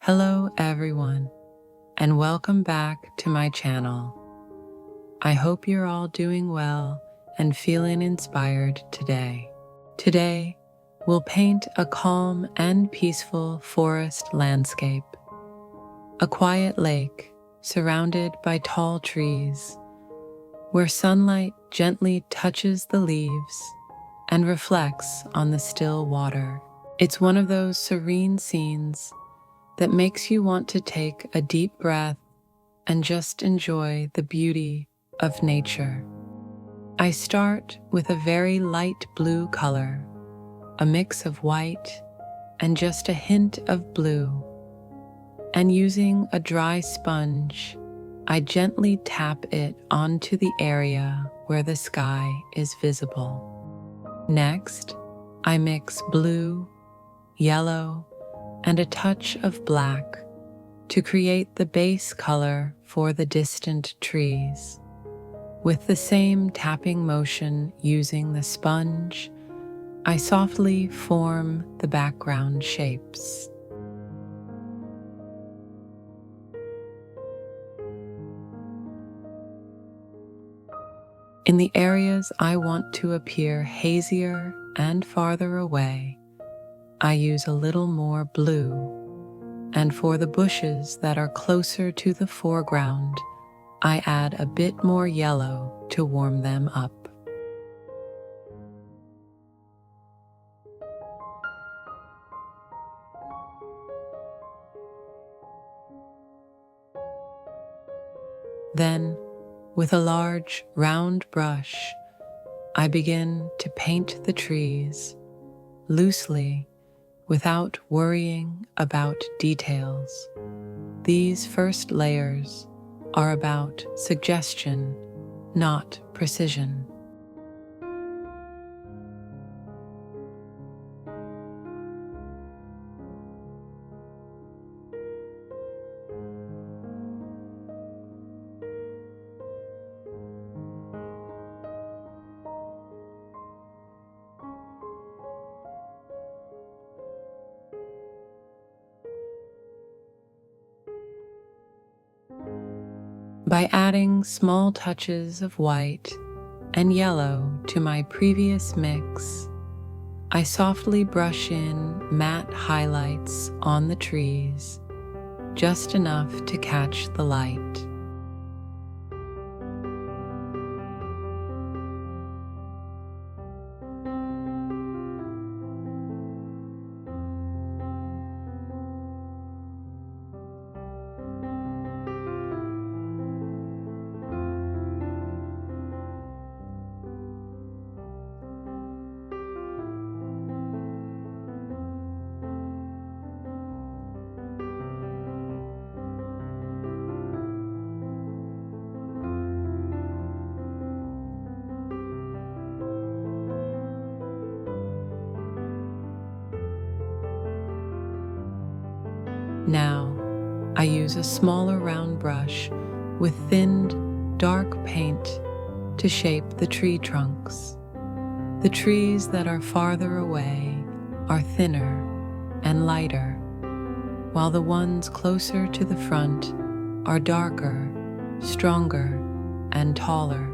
Hello everyone, and welcome back to my channel. I hope you're all doing well and feeling inspired today. Today, we'll paint a calm and peaceful forest landscape. A quiet lake surrounded by tall trees, where sunlight gently touches the leaves and reflects on the still water. It's one of those serene scenes that makes you want to take a deep breath and just enjoy the beauty of nature. I start with a very light blue color, a mix of white and just a hint of blue. And using a dry sponge, I gently tap it onto the area where the sky is visible. Next, I mix blue, yellow, and a touch of black to create the base color for the distant trees. With the same tapping motion using the sponge, I softly form the background shapes. In the areas I want to appear hazier and farther away, I use a little more blue, and for the bushes that are closer to the foreground, I add a bit more yellow to warm them up. Then, with a large, round brush, I begin to paint the trees, loosely, without worrying about details. These first layers are about suggestion, not precision. By adding small touches of white and yellow to my previous mix, I softly brush in matte highlights on the trees, just enough to catch the light. Now, I use a smaller round brush with thinned, dark paint to shape the tree trunks. The trees that are farther away are thinner and lighter, while the ones closer to the front are darker, stronger, and taller.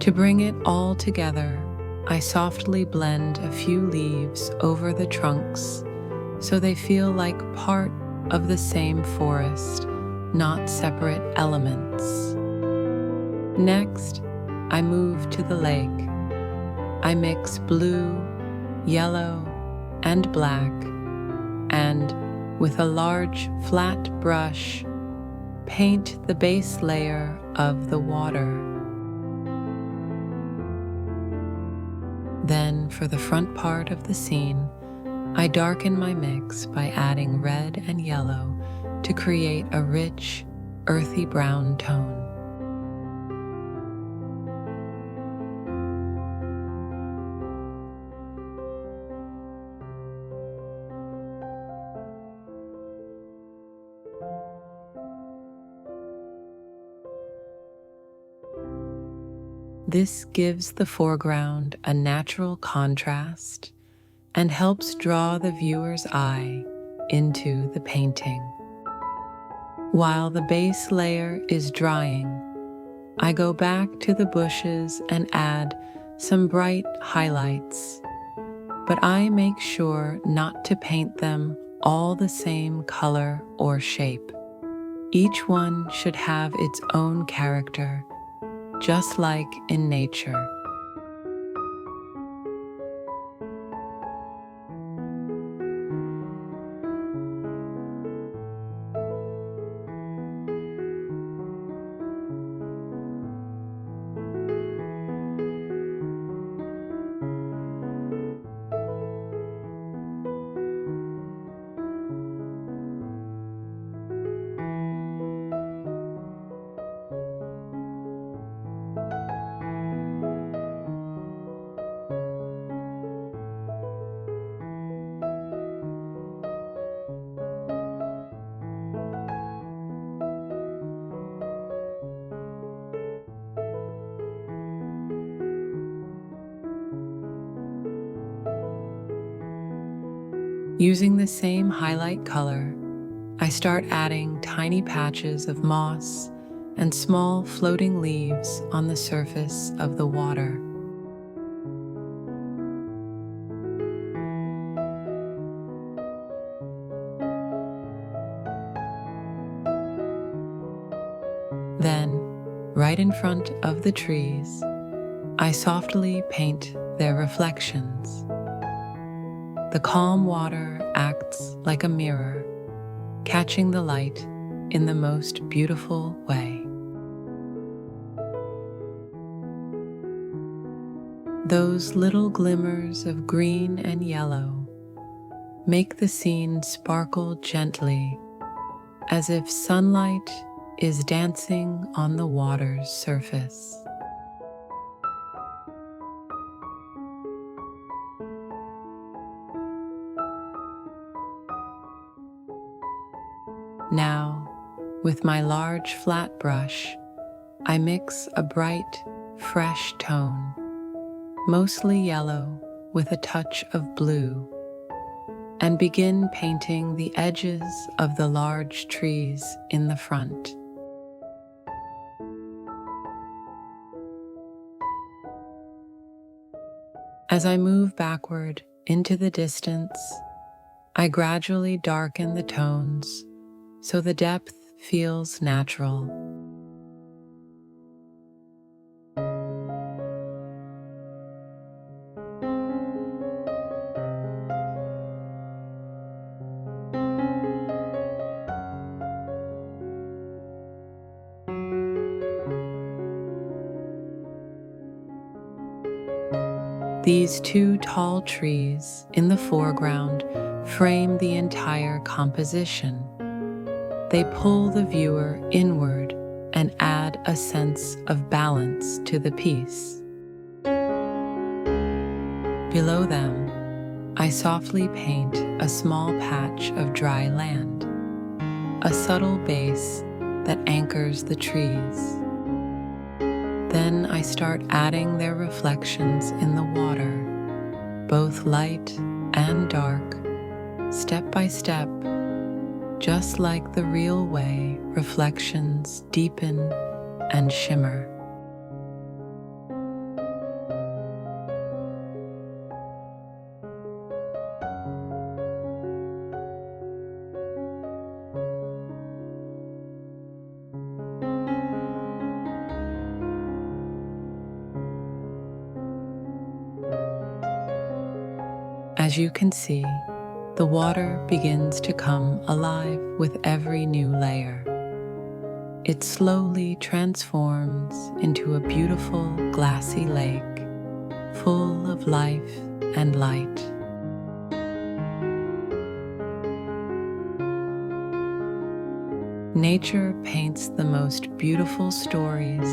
To bring it all together, I softly blend a few leaves over the trunks so they feel like part of the same forest, not separate elements. Next, I move to the lake. I mix blue, yellow, and black, and with a large flat brush, paint the base layer of the water. Then, for the front part of the scene, I darken my mix by adding red and yellow to create a rich, earthy brown tone. This gives the foreground a natural contrast and helps draw the viewer's eye into the painting. While the base layer is drying, I go back to the bushes and add some bright highlights, but I make sure not to paint them all the same color or shape. Each one should have its own character, just like in nature. Using the same highlight color, I start adding tiny patches of moss and small floating leaves on the surface of the water. Then, right in front of the trees, I softly paint their reflections. The calm water acts like a mirror, catching the light in the most beautiful way. Those little glimmers of green and yellow make the scene sparkle gently, as if sunlight is dancing on the water's surface. Now, with my large flat brush, I mix a bright, fresh tone, mostly yellow with a touch of blue, and begin painting the edges of the large trees in the front. As I move backward into the distance, I gradually darken the tones so the depth feels natural. These two tall trees in the foreground frame the entire composition. They pull the viewer inward and add a sense of balance to the piece. Below them, I softly paint a small patch of dry land, a subtle base that anchors the trees. Then I start adding their reflections in the water, both light and dark, step by step, just like the real way reflections deepen and shimmer. As you can see, the water begins to come alive with every new layer. It slowly transforms into a beautiful glassy lake, full of life and light. Nature paints the most beautiful stories.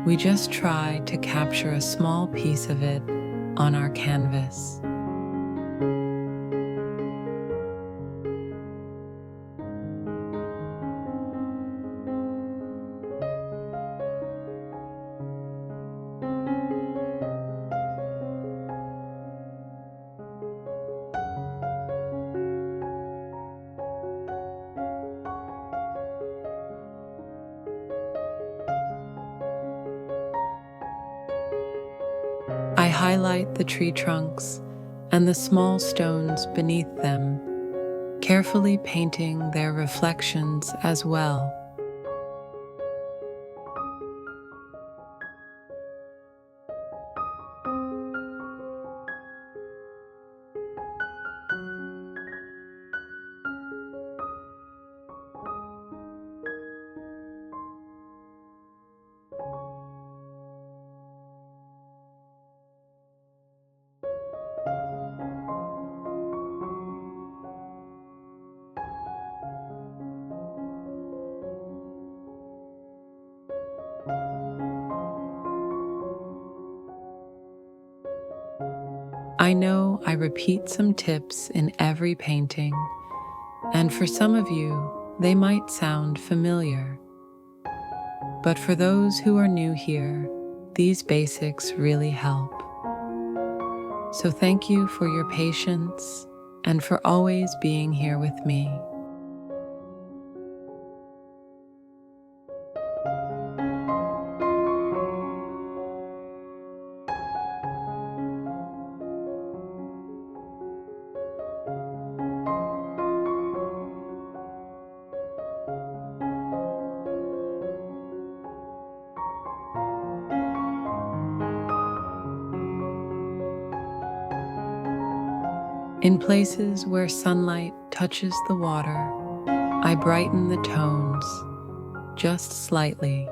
We just try to capture a small piece of it on our canvas. I highlight the tree trunks and the small stones beneath them, carefully painting their reflections as well. I know I repeat some tips in every painting, and for some of you, they might sound familiar. But for those who are new here, these basics really help. So thank you for your patience and for always being here with me. In places where sunlight touches the water, I brighten the tones just slightly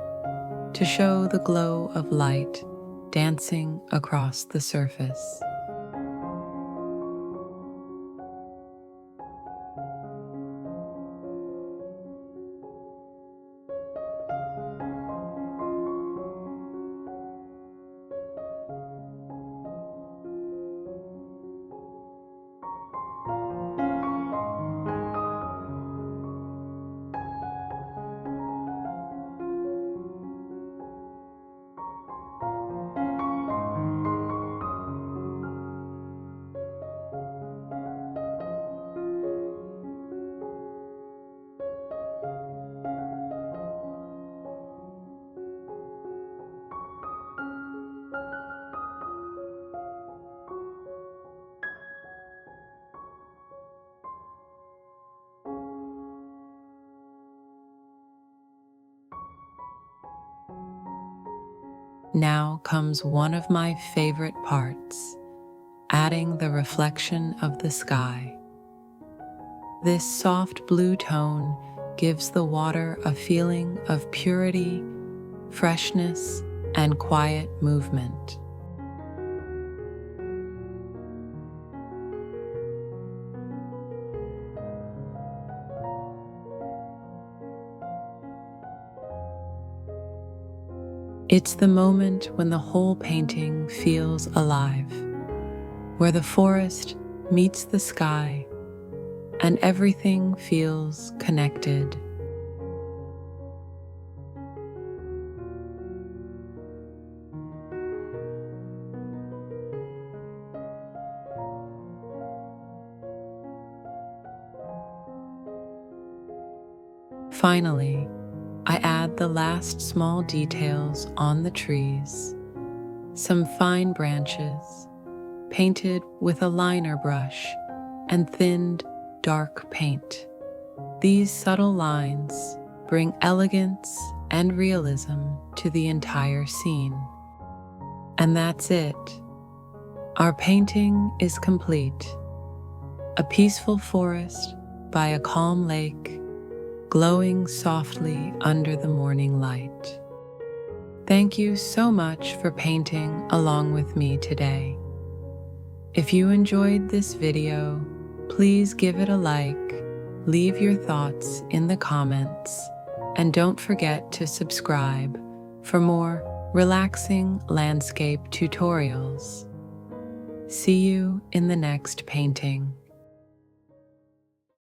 to show the glow of light dancing across the surface. Now comes one of my favorite parts, adding the reflection of the sky. This soft blue tone gives the water a feeling of purity, freshness, and quiet movement. It's the moment when the whole painting feels alive, where the forest meets the sky and everything feels connected. Finally, I add the last small details on the trees, some fine branches, painted with a liner brush and thinned dark paint. These subtle lines bring elegance and realism to the entire scene. And that's it. Our painting is complete. A peaceful forest by a calm lake, glowing softly under the morning light. Thank you so much for painting along with me today. If you enjoyed this video, please give it a like, Leave your thoughts in the comments, and don't forget to subscribe for more relaxing landscape tutorials. See you in the next painting.